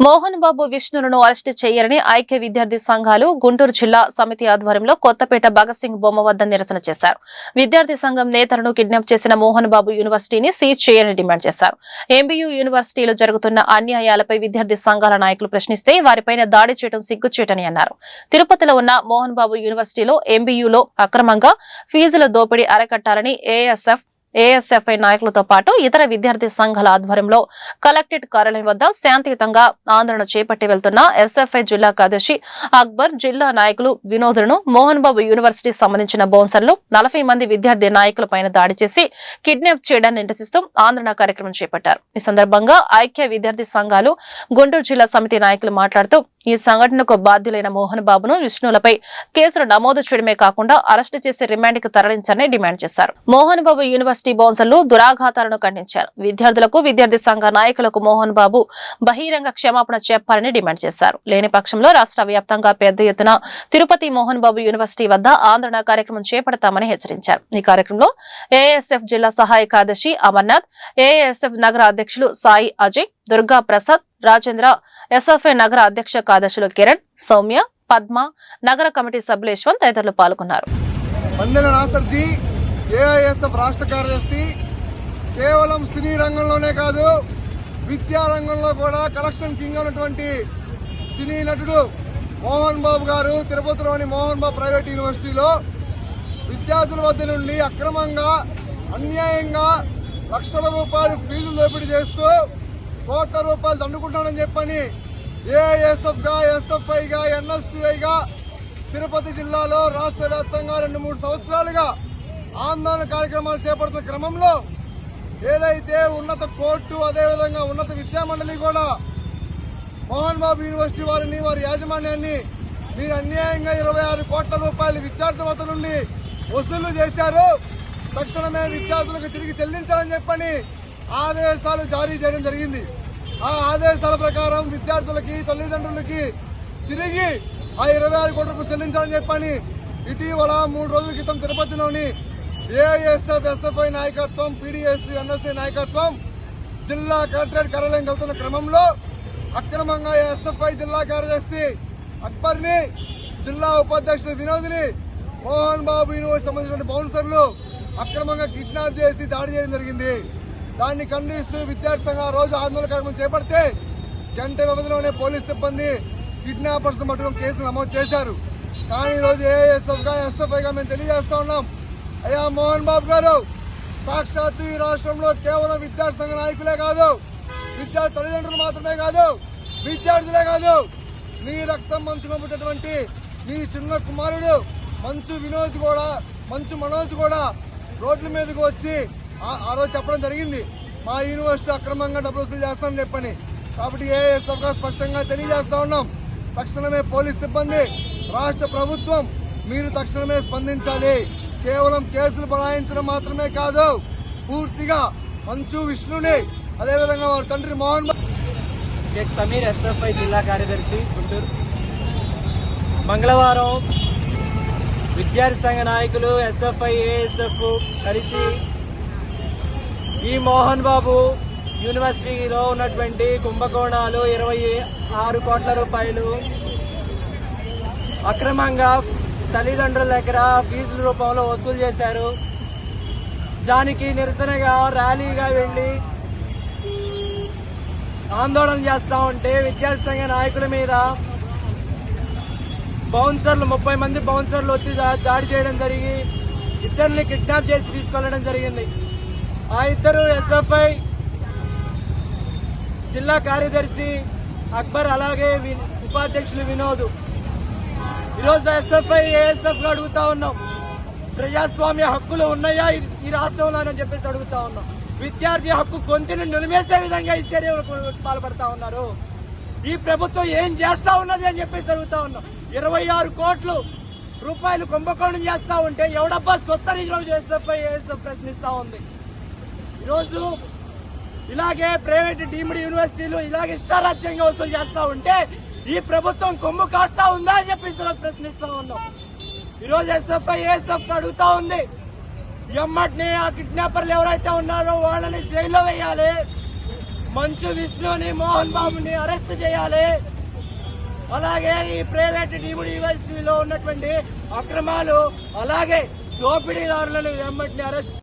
Mohan Babu విష్ణులను arrest చేయాలని ఐక్య విద్యార్థి సంఘాలు గుంటూరు జిల్లా సమితి ఆధ్వర్యంలో కొత్తపేట భగత్ సింగ్ బొమ్మ వద్ద నిరసన చేశారు. విద్యార్థి సంఘం నేతలను కిడ్నాప్ చేసిన మోహన్ బాబు యూనివర్సిటీని సీజ్ చేయాలని డిమాండ్ చేశారు. ఎంబీయూ యూనివర్సిటీలో జరుగుతున్న అన్యాయాలపై విద్యార్థి సంఘాల నాయకులు ప్రశ్నిస్తే వారిపైన దాడి చేయడం సిగ్గుచేటని అన్నారు. తిరుపతిలో ఉన్న మోహన్ బాబు యూనివర్సిటీలో ఎంబీయూలో అక్రమంగా ఫీజుల దోపిడీ అరికట్టాలని ఏఎస్ఎఫ్ఐ నాయకులతో పాటు ఇతర విద్యార్థి సంఘాల ఆధ్వర్యంలో కలెక్టరేట్ కార్యాలయం వద్ద శాంతియుతంగా ఆందోళన చేపట్టి వెళ్తున్న ఎస్ఎఫ్ఐ జిల్లా కార్యదర్శి అక్బర్, జిల్లా నాయకులు వినోదులను మోహన్ బాబు యూనివర్సిటీ సంబంధించిన బౌన్సర్లు 40 మంది విద్యార్థి నాయకులపైన దాడి చేసి కిడ్నాప్ చేయడాన్ని నిరసిస్తూ ఆందోళన కార్యక్రమం చేపట్టారు. ఈ సందర్భంగా ఐక్య విద్యార్థి సంఘాలు గుంటూరు జిల్లా సమితి నాయకులు మాట్లాడుతూ ఈ సంఘటనకు బాధ్యులైన మోహన్ బాబును విష్ణులపై కేసులు నమోదు చేయడమే కాకుండా అరెస్టు చేసి రిమాండ్కి తరలించాలని డిమాండ్ చేశారు. మోహన్ బాబు యూనివర్సిటీ బౌన్సర్లు దురాఘాతాలను ఖండించారు. విద్యార్థులకు, విద్యార్థి సంఘ నాయకులకు మోహన్ బాబు బహిరంగ క్షమాపణ చెప్పాలని డిమాండ్ చేశారు. లేని పక్షంలో రాష్ట్ర వ్యాప్తంగా పెద్ద ఎత్తున తిరుపతి మోహన్ బాబు యూనివర్సిటీ వద్ద ఆందోళన కార్యక్రమం చేపడతామని హెచ్చరించారు. ఈ కార్యక్రమంలో ఏఎస్ఎఫ్ జిల్లా సహాయ కార్యదర్శి అమర్నాథ్, ఏఎస్ఎఫ్ నగర అధ్యక్షులు సాయి అజయ్, దుర్గా ప్రసాద్, రాజేంద్ర, ఎస్ఎఫ్ఐ నగర అధ్యక్ష కార్యదర్శులు కిరణ్, సౌమ్య, పద్మ, నగర కమిటీ సభ్యులు యశ్వంత్ తదితరులు పాల్గొన్నారు. రాష్ట్ర కార్యదర్శి కేవలం సినీ రంగంలోనే కాదు, విద్యా రంగంలో కూడా కలెక్షన్ కింగ్ అయినటువంటి సినీ నటుడు మోహన్ బాబు గారు తిరుపతిలోని మోహన్ బాబు ప్రైవేట్ యూనివర్సిటీలో విద్యార్థుల వద్ద నుండి అక్రమంగా, అన్యాయంగా లక్షల రూపాయలు ఫీజులు దోపిడీ చేస్తూ కోట్ల రూపాయలు దండుకుంటానని చెప్పని ఏఐఎస్ఎఫ్గా, ఎస్ఎఫ్ఐగా, ఎన్ఎస్యుఐగా తిరుపతి జిల్లాలో రాష్ట్ర వ్యాప్తంగా 2-3 సంవత్సరాలుగా ఆందోళన కార్యక్రమాలు చేపడుతున్న క్రమంలో ఏదైతే ఉన్నత కోర్టు, అదేవిధంగా ఉన్నత విద్యామండలి కూడా మోహన్ బాబు యూనివర్సిటీ వారిని, వారి యాజమాన్యాన్ని మీరు అన్యాయంగా 26 కోట్ల రూపాయలు విద్యార్థుల వద్ద నుండి వసూలు చేశారు, తక్షణమే విద్యార్థులకు తిరిగి చెల్లించాలని చెప్పని ఆదేశాలు జారీ చేయడం జరిగింది. ఆ ఆదేశాల ప్రకారం విద్యార్థులకి, తల్లిదండ్రులకి తిరిగి ఆ 26 కోట్ల రూపాయలు చెల్లించాలని చెప్పని ఇటీవల 3 రోజుల క్రితం తిరుపతిలోని ఏఐఎస్ఎఫ్, ఎస్ఎఫ్ఐ నాయకత్వం, పీడీఎస్, ఎన్ఎస్ఐ నాయకత్వం జిల్లా కలెక్టరేట్ కార్యాలయం వెళ్తున్న క్రమంలో అక్రమంగా ఎస్ఎఫ్ఐ జిల్లా కార్యదర్శి అక్బర్ని, జిల్లా ఉపాధ్యక్షుడు వినోద్ని మోహన్ బాబు యూనివర్సిటీ సంబంధించిన బౌన్సర్లు అక్రమంగా కిడ్నాప్ చేసి దాడి చేయడం జరిగింది. దాన్ని ఖండిస్తూ విద్యార్థి సంఘం ఆ రోజు ఆందోళన కార్యక్రమం చేపడితే గంట వ్యవధిలోనే పోలీస్ సిబ్బంది కిడ్నాపర్స్ మటుకు కేసులు నమోదు చేశారు. కానీ ఈరోజు ఏఎస్ఎఫ్గా, ఎస్ఎఫ్ఐగా మేము తెలియజేస్తా ఉన్నాం, అయ్యా మోహన్ బాబు గారు, సాక్షాత్తు ఈ రాష్ట్రంలో కేవలం విద్యార్థి సంఘ నాయకులే కాదు, విద్యార్థి తల్లిదండ్రులు మాత్రమే కాదు, విద్యార్థులే కాదు, నీ రక్తం మంచులో పుట్టినటువంటి నీ చిన్న కుమారుడు మంచు మనోజ్ కూడా రోడ్ల మీదకి వచ్చి ఆ రోజు చెప్పడం జరిగింది, మా యూనివర్సిటీ అక్రమంగా డబ్బులు వసూలు చేస్తామని చెప్పని. కాబట్టి ఏఎస్ఎఫ్గా స్పష్టంగా తెలియజేస్తా ఉన్నాం, తక్షణమే పోలీస్ సిబ్బంది, రాష్ట్ర ప్రభుత్వం మీరు తక్షణమే స్పందించాలి. కేవలం కేసులు బనాయించడం మాత్రమే కాదు, పూర్తిగా మంచు విష్ణుని, అదేవిధంగా వారి తండ్రి మోహన్ షేక్ సమీర్, ఎస్ఎఫ్ఐ జిల్లా కార్యదర్శి గుంటూరు. మంగళవారం విద్యార్థి సంఘ నాయకులు, ఎస్ఎఫ్ఐ, ఏఎస్ఎఫ్ కలిసి ఈ మోహన్ బాబు యూనివర్సిటీలో ఉన్నటువంటి కుంభకోణాలు 26 కోట్ల రూపాయలు అక్రమంగా తల్లిదండ్రుల దగ్గర ఫీజుల రూపంలో వసూలు చేశారు. దానికి నిరసనగా ర్యాలీగా వెళ్లి ఆందోళన చేస్తా ఉంటే విద్యార్థి సంఘ నాయకుల మీద బౌన్సర్లు 30 మంది బౌన్సర్లు వచ్చి దాడి చేయడం జరిగి ఇద్దరిని కిడ్నాప్ చేసి తీసుకెళ్లడం జరిగింది. ఆ ఇద్దరు ఎస్ఎఫ్ఐ జిల్లా కార్యదర్శి అక్బర్, అలాగే ఉపాధ్యక్షులు వినోద్. ఈరోజు ఎస్ఎఫ్ఐ, ఏఎస్ఎఫ్ అడుగుతా ఉన్నాం, ప్రజాస్వామ్య హక్కులు ఉన్నాయా ఈ రాష్ట్రంలో అని చెప్పేసి అడుగుతా ఉన్నాం. విద్యార్థి హక్కు గొంతును నిలిమేసే విధంగా ఈ చర్యలు పాల్పడతా ఉన్నారు. ఈ ప్రభుత్వం ఏం చేస్తా ఉన్నది అని చెప్పేసి అడుగుతా ఉన్నాం. 26 కోట్ల రూపాయలు కుంభకోణం చేస్తా ఉంటే ఎవడబ్బా సొత్తని ఈరోజు ఎస్ఎఫ్ఐ, ఏఎస్ఎఫ్ ప్రశ్నిస్తా ఉంది. ఈరోజు ఇలాగే ప్రైవేట్ డీమ్డ్ యూనివర్సిటీలు ఇలాగే ఇష్టారాజ్యంగా వసూలు చేస్తా ఉంటే ఈ ప్రభుత్వం కొమ్ము కాస్తా ఉందా అని చెప్పేసి ప్రశ్నిస్తా ఉన్నాం. ఈరోజు ఎస్ఎఫ్ఐ, ఏఎస్ఎఫ్ అడుగుతా ఉంది, ఎమ్మటిని ఆ కిడ్నాపర్లు ఎవరైతే ఉన్నారో వాళ్ళని జైల్లో వేయాలి, మంచు విష్ణుని మోహన్ బాబుని అరెస్ట్ చేయాలి. అలాగే ఈ ప్రైవేట్ డీమ్డ్ యూనివర్సిటీలో ఉన్నటువంటి అక్రమాలు అలాగే దోపిడీదారులను వెంబడిని అరెస్ట్